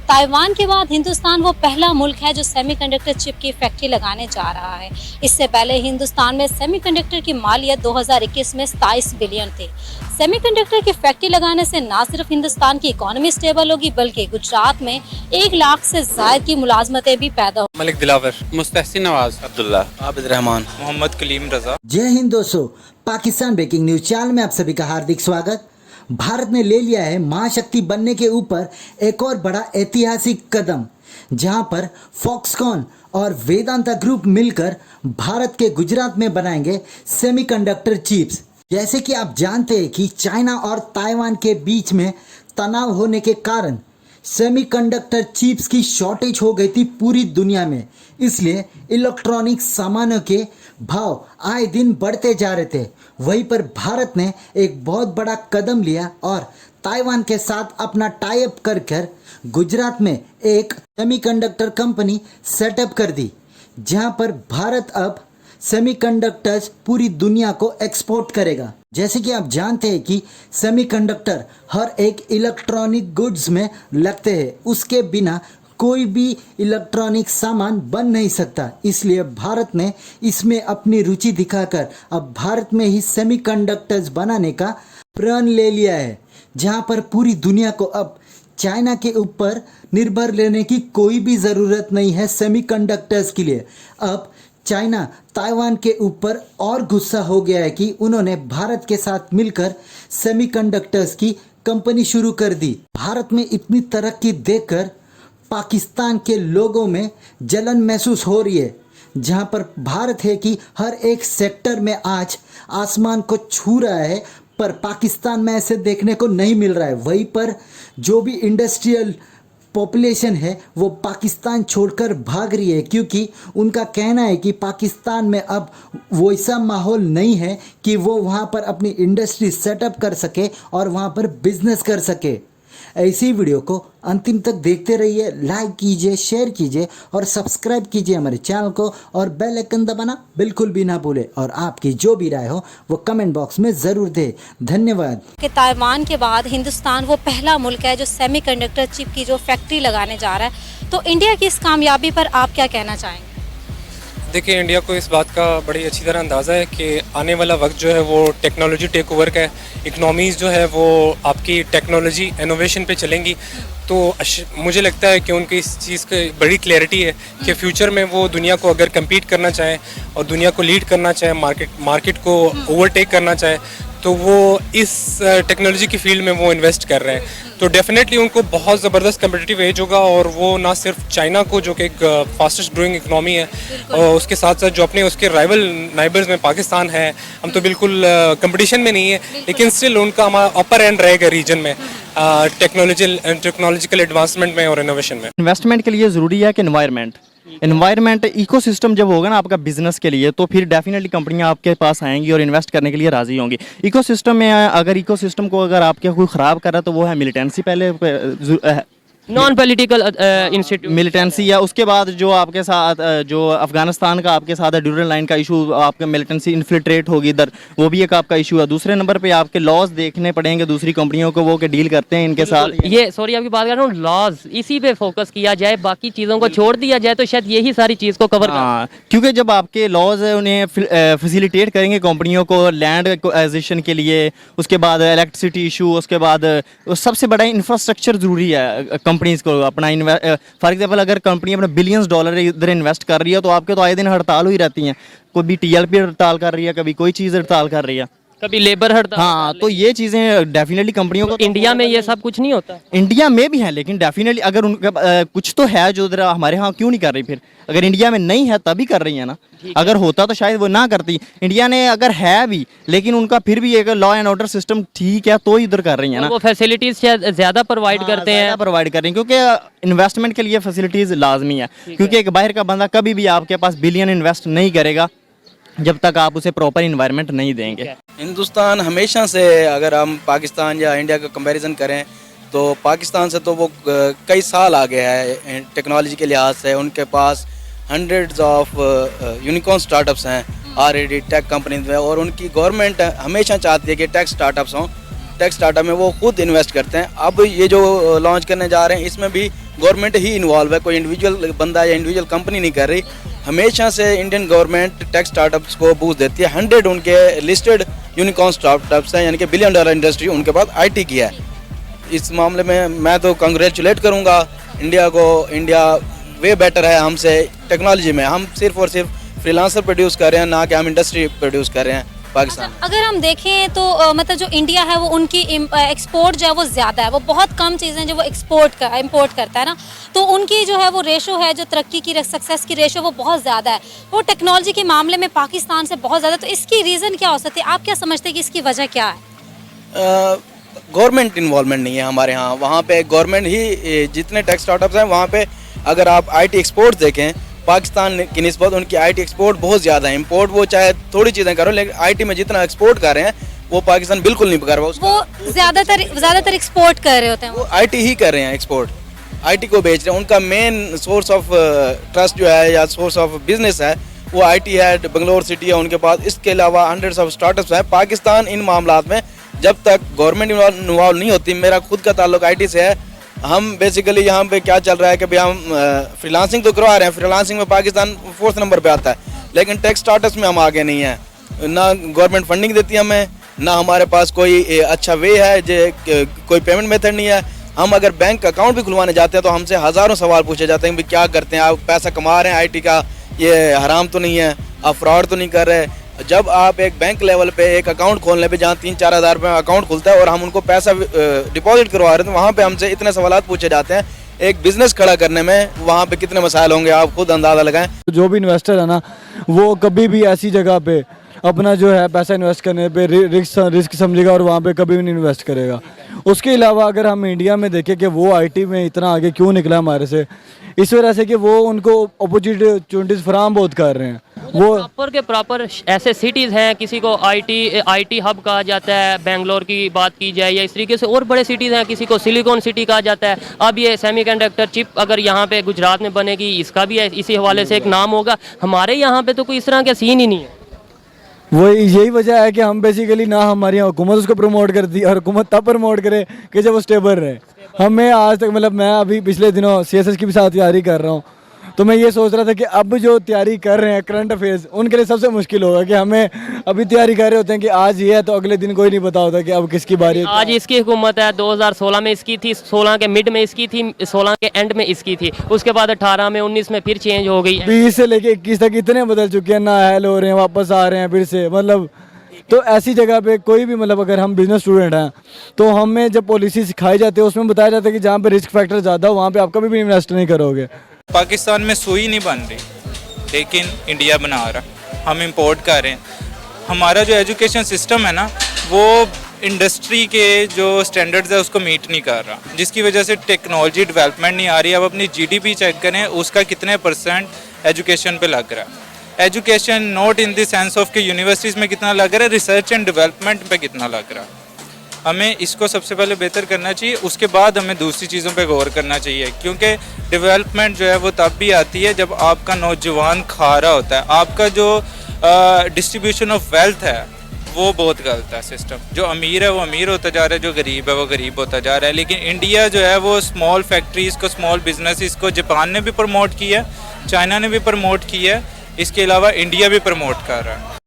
Taiwan के बाद हिंदुस्तान वो पहला मुल्क है जो सेमीकंडक्टर चिप की फैक्ट्री लगाने जा रहा है। इससे पहले हिंदुस्तान में सेमीकंडक्टर की मालियत 2021 में 27 बिलियन थी। सेमीकंडक्टर की फैक्ट्री लगाने से न सिर्फ हिंदुस्तान की इकोनॉमी स्टेबल होगी बल्कि गुजरात में 1 लाख से ज्यादा की मुलाजमतें भी पैदा होंगी। मलिक दिलावर, मुस्तहसिन नवाज, अब्दुल्ला, आबिद रहमान, मोहम्मद कलीम रजा। जय हिंद दोस्तों, पाकिस्तान ब्रेकिंग न्यूज चैनल में आप सभी का हार्दिक स्वागत। भारत ने ले लिया है महाशक्ति बनने के ऊपर एक और बड़ा ऐतिहासिक कदम, जहां पर फॉक्सकॉन और वेदांता ग्रुप मिलकर भारत के गुजरात में बनाएंगे सेमीकंडक्टर चिप्स। जैसे कि आप जानते हैं कि चाइना और ताइवान के बीच में तनाव होने के कारण सेमीकंडक्टर चिप्स की शॉर्टेज हो गई थी पूरी दुनिया में। इसलिए इलेक्ट्रॉनिक सामानों के भाव आए दिन बढ़ते जा रहे थे। वहीं पर भारत ने एक बहुत बड़ा कदम लिया और ताइवान के साथ अपना टाई अप कर गुजरात में एक सेमीकंडक्टर कंपनी सेटअप कर दी, जहां पर भारत अब सेमीकंडक्टर्स पूरी दुनिया को एक्सपोर्ट करेगा। जैसे कि आप जानते हैं कि सेमीकंडक्टर हर एक इलेक्ट्रॉनिक गुड्स में लगते हैं, उसके बिना कोई भी इलेक्ट्रॉनिक सामान बन नहीं सकता। इसलिए भारत ने इसमें अपनी रुचि दिखाकर अब भारत में ही सेमीकंडक्टर्स बनाने का प्रण ले लिया है, जहां पर पूरी दुनिया को अब चाइना के ऊपर निर्भर रहने की कोई भी ज़रूरत नहीं है सेमीकंडक्टर्स के लिए। अब चाइना ताइवान के ऊपर और गुस्सा हो गया है कि उन्होंने भारत के साथ मिलकर सेमीकंडक्टर्स की कंपनी शुरू कर दी। भारत में इतनी तरक्की देखकर पाकिस्तान के लोगों में जलन महसूस हो रही है, जहां पर भारत है कि हर एक सेक्टर में आज आसमान को छू रहा है, पर पाकिस्तान में ऐसे देखने को नहीं मिल रहा है। वहीं पर जो भी इंडस्ट्रियल पॉपुलेशन है वो पाकिस्तान छोड़कर भाग रही है, क्योंकि उनका कहना है कि पाकिस्तान में अब वैसा माहौल नहीं है कि वो वहाँ पर अपनी इंडस्ट्री सेटअप कर सके और वहाँ पर बिजनेस कर सके। ऐसी वीडियो को अंतिम तक देखते रहिए, लाइक कीजिए, शेयर कीजिए और सब्सक्राइब कीजिए हमारे चैनल को और बेल आइकन दबाना बिल्कुल भी ना भूले। और आपकी जो भी राय हो वो कमेंट बॉक्स में ज़रूर दे। धन्यवाद। कि ताइवान के बाद हिंदुस्तान वो पहला मुल्क है जो सेमीकंडक्टर चिप की जो फैक्ट्री लगाने जा रहा है, तो इंडिया की इस कामयाबी पर आप क्या कहना चाहेंगे? देखिए, इंडिया को इस बात का बड़ी अच्छी तरह अंदाज़ा है कि आने वाला वक्त जो है वो टेक्नोलॉजी टेक ओवर का है। इकनॉमीज़ जो है वो आपकी टेक्नोलॉजी इनोवेशन पे चलेंगी। तो मुझे लगता है कि उनकी इस चीज़ की बड़ी क्लैरिटी है कि फ्यूचर में वो दुनिया को अगर कम्पीट करना चाहें और दुनिया को लीड करना चाहें, मार्केट को ओवरटेक करना चाहें, तो वो इस टेक्नोलॉजी की फील्ड में वो इन्वेस्ट कर रहे हैं। तो डेफिनेटली उनको बहुत ज़बरदस्त कम्पिटिटिव एज होगा, और वो ना सिर्फ चाइना को जो कि एक फास्टेस्ट ग्रोइंग इकनॉमी है, और उसके साथ साथ जो अपने उसके राइवल नाइबर्स में पाकिस्तान है, हम तो बिल्कुल कंपटीशन में नहीं है, लेकिन स्टिल उनका हमारा अपर एंड रहेगा रीजन में टेक्नोलॉजिकल एडवांसमेंट में और इनोवेशन में। इन्वेस्टमेंट के लिए ज़रूरी है कि इन्वायरमेंट इकोसिस्टम जब होगा ना आपका बिजनेस के लिए, तो फिर डेफिनेटली कंपनियां आपके पास आएंगी और इन्वेस्ट करने के लिए राजी होंगी। इकोसिस्टम में अगर इकोसिस्टम को अगर आपके कोई ख़राब कर रहा है तो वो है मिलिटेंसी, पहले नॉन पॉलिटिकल इंस्टीट्यूट मिलिटेंसी है। उसके बाद जो आपके साथ जो अफगानिस्तान का आपके साथ है ड्यूरल लाइन का इशू, आपका मिलिटेंसी इन्फिल्ट्रेट होगी इधर, वो भी एक आपका इशू है। दूसरे नंबर पे आपके लॉज देखने पड़ेंगे दूसरी कंपनियों को, वो के डील करते हैं इनके साथ। ये सॉरी आपकी बात कर रहा हूँ, लॉज इसी पे फोकस किया जाए, बाकी चीज़ों को छोड़ दिया जाए तो शायद यही सारी चीज़ को कवर हाँ, क्योंकि जब आपके लॉज उन्हें फैसिलिटेट करेंगे कंपनियों को लैंड एक्विजिशन के लिए, उसके बाद इलेक्ट्रिसिटी इशू, उसके बाद सबसे बड़ा इंफ्रास्ट्रक्चर ज़रूरी है कंपनीज को अपना। फॉर एग्जांपल अगर कंपनी अपना बिलियंस डॉलर इधर इन्वेस्ट कर रही है तो आपके तो आए दिन हड़ताल हुई रहती हैं। कोई भी टीएलपी हड़ताल कर रही है, कभी कोई चीज़ हड़ताल कर रही है, कभी लेबर हड़ताल। हाँ, तो ये चीज़ें डेफिनेटली कंपनियों को। इंडिया में ये सब कुछ नहीं होता। इंडिया में भी है, लेकिन डेफिनेटली अगर उनका कुछ तो है जो उधर हमारे यहाँ क्यों नहीं कर रही। फिर अगर इंडिया में नहीं है तभी कर रही है ना, अगर होता तो शायद वो ना करती। इंडिया ने अगर है भी, लेकिन उनका फिर भी एक लॉ एंड ऑर्डर सिस्टम ठीक है तो इधर कर रही है ना। वो फैसिलिटीज ज़्यादा प्रोवाइड करते हैं, प्रोवाइड कर रही हैं, क्योंकि इन्वेस्टमेंट के लिए फैसिलिटीज लाजमी है। क्योंकि एक बाहर का बंदा कभी भी आपके पास बिलियन इन्वेस्ट नहीं करेगा जब तक आप उसे प्रॉपर इन्वायरमेंट नहीं देंगे। हिंदुस्तान हमेशा से, अगर हम पाकिस्तान या इंडिया का कंपैरिजन करें तो पाकिस्तान से तो वो कई साल आगे है टेक्नोलॉजी के लिहाज से। उनके पास हंड्रेड्स ऑफ यूनिकॉर्न स्टार्टअप्स हैं ऑलरेडी टेक कंपनीज में, और उनकी गवर्नमेंट हमेशा चाहती है कि टेक स्टार्टअप्स हों। टेक स्टार्टअप में वो खुद इन्वेस्ट करते हैं। अब ये जो लॉन्च करने जा रहे हैं इसमें भी गवर्नमेंट ही इन्वॉल्व है, कोई इंडिविजुअल बंदा या इंडिविजुअल कंपनी नहीं कर रही। हमेशा से इंडियन गवर्नमेंट टेक स्टार्टअप्स को बूस्ट देती है। 100 उनके लिस्टेड यूनिकॉर्न स्टार्टअप्स हैं, यानी कि $1 बिलियन इंडस्ट्री उनके पास आईटी की है। इस मामले में मैं तो कांग्रेचुलेट करूंगा इंडिया को। इंडिया वे बेटर है हमसे टेक्नोलॉजी में। हम सिर्फ और सिर्फ फ्रीलांसर प्रोड्यूस कर रहे हैं, ना कि हम इंडस्ट्री प्रोड्यूस कर रहे हैं पाकिस्तान। अगर हम देखें तो मतलब जो इंडिया है वो उनकी एक्सपोर्ट जो है वो ज़्यादा है, वो बहुत कम चीज़ें जो वो इंपोर्ट करता है ना, तो उनकी जो है वो रेशो है, जो तरक्की की सक्सेस की रेशो वो बहुत ज़्यादा है, वो टेक्नोलॉजी के मामले में पाकिस्तान से बहुत ज़्यादा। तो इसकी रीज़न क्या हो सकती है, आप क्या समझते हैं कि इसकी वजह क्या है? गवर्नमेंट इन्वॉल्वमेंट नहीं है हमारे यहाँ। वहाँ पे गवर्नमेंट ही, जितने टेक स्टार्टअप्स हैं वहाँ पे अगर आप आईटी एक्सपोर्ट देखें पाकिस्तान की निस्बत उनकी आईटी एक्सपोर्ट बहुत ज़्यादा है। इंपोर्ट वो चाहे थोड़ी चीज़ें करो, लेकिन आईटी में जितना एक्सपोर्ट कर रहे हैं वो पाकिस्तान बिल्कुल नहीं कर रहा। वो ज़्यादातर एक्सपोर्ट कर रहे होते हैं, वो आईटी ही कर रहे हैं एक्सपोर्ट, आईटी को बेच रहे हैं। उनका मेन सोर्स ऑफ ट्रस्ट जो है या सोर्स ऑफ बिजनेस है वो आईटी है, बेंगलोर सिटी है उनके पास। इसके अलावा हंड्रेड्स ऑफ स्टार्टअप्स हैं। पाकिस्तान इन मामलात में जब तक गवर्नमेंट इन्वॉल्व नहीं होती, मेरा खुद का ताल्लुक आईटी से है। हम बेसिकली यहाँ पे क्या चल रहा है कि भाई हम फ्रीलांसिंग तो करवा रहे हैं, फ्रीलांसिंग में पाकिस्तान 4th नंबर पे आता है, लेकिन टेक स्टार्टअप्स में हम आगे नहीं हैं। ना गवर्नमेंट फंडिंग देती है हमें, ना हमारे पास कोई अच्छा वे है, कोई पेमेंट मेथड नहीं है। हम अगर बैंक अकाउंट भी खुलवाने जाते हैं तो हमसे हज़ारों सवाल पूछे जाते हैं कि क्या करते हैं आप, पैसा कमा रहे हैं आईटी का, ये हराम तो नहीं है, आप फ्रॉड तो नहीं कर रहे। जब आप एक बैंक लेवल पे एक अकाउंट खोलने पे जहाँ 3-4 हज़ार रुपये अकाउंट खुलता है और हम उनको पैसा डिपॉजिट करवा रहे हैं, तो वहाँ पे हमसे इतने सवाल पूछे जाते हैं। एक बिजनेस खड़ा करने में वहाँ पे कितने मसाइल होंगे आप खुद अंदाज़ा लगाएं। जो भी इन्वेस्टर है ना, वो कभी भी ऐसी जगह पे अपना जो है पैसा इन्वेस्ट करने पे रिस्क समझेगा और वहाँ पे कभी भी नहीं इन्वेस्ट करेगा। उसके अलावा अगर हम इंडिया में देखें कि वो आईटी में इतना आगे क्यों निकला हमारे से, इस वजह से कि वो उनको अपॉर्चुनिटीज फराहम बहुत कर रहे हैं। वो प्रॉपर के प्रॉपर ऐसे सिटीज़ हैं, किसी को आईटी हब कहा जाता है, बेंगलोर की बात की जाए या इस तरीके से और बड़े सिटीज़ हैं, किसी को सिलिकॉन सिटी कहा जाता है। अब ये सेमीकंडक्टर चिप अगर यहाँ पे गुजरात में बनेगी, इसका भी इसी हवाले से एक नाम होगा। हमारे यहाँ पे तो कोई इस तरह का सीन ही नहीं है। वही यही वजह है कि हम बेसिकली ना हमारी यहाँ हुकूमत उसको प्रमोट करती है, और हुकूमत तब प्रमोट करे कि जब वो स्टेबल रहे। हमें आज तक मतलब मैं अभी पिछले दिनों सीएसएस की भी साथ तैयारी कर रहा हूँ, तो मैं ये सोच रहा था कि अब जो तैयारी कर रहे हैं करंट अफेयर्स, उनके लिए सबसे मुश्किल होगा कि हमें अभी तैयारी कर रहे होते हैं कि आज ये है तो अगले दिन कोई नहीं पता होता कि अब किसकी बारी है। आज इसकी हुकूमत है, 2016 में इसकी थी, 16 के मिड में इसकी थी, 16 के एंड में इसकी थी, उसके बाद 18 में 19 में फिर चेंज हो गई। 20 से लेके 21 तक इतने बदल चुके हैं, ना हेल हो रहे हैं, वापस आ रहे हैं फिर से। मतलब तो ऐसी जगह पे कोई भी मतलब अगर हम बिजनेस स्टूडेंट हैं तो हमें जब पॉलिसी सिखाई जाती है उसमें बताया जाता है कि जहाँ पे रिस्क फैक्टर ज़्यादा हो वहाँ पे आप कभी भी इन्वेस्ट नहीं करोगे। पाकिस्तान में सुई नहीं बन रही, लेकिन इंडिया बना रहा। हम इंपोर्ट कर रहे हैं। हमारा जो एजुकेशन सिस्टम है ना, वो इंडस्ट्री के जो स्टैंडर्ड्स है उसको मीट नहीं कर रहा, जिसकी वजह से टेक्नोलॉजी डेवलपमेंट नहीं आ रही। अब अपनी जीडीपी चेक करें, उसका कितने % एजुकेशन पे लग रहा है। Education not in the sense of कि यूनिवर्सिटीज़ में कितना लग रहा है, रिसर्च एंड डेवलपमेंट पे कितना लग रहा है। हमें इसको सबसे पहले बेहतर करना चाहिए, उसके बाद हमें दूसरी चीज़ों पे गौर करना चाहिए, क्योंकि डेवलपमेंट जो है वो तब भी आती है जब आपका नौजवान खा रहा होता है। आपका जो डिस्ट्रीब्यूशन ऑफ वेल्थ है वो बहुत गलत है सिस्टम। जो अमीर है वो अमीर होता जा रहा है, जो गरीब है वो गरीब होता जा रहा है। लेकिन इंडिया जो है वो स्मॉल फैक्ट्रीज़ को, स्मॉल बिजनेसेस को, जापान ने भी प्रमोट किया है, चाइना ने भी प्रमोट किया है, इसके अलावा इंडिया भी प्रमोट कर रहा है।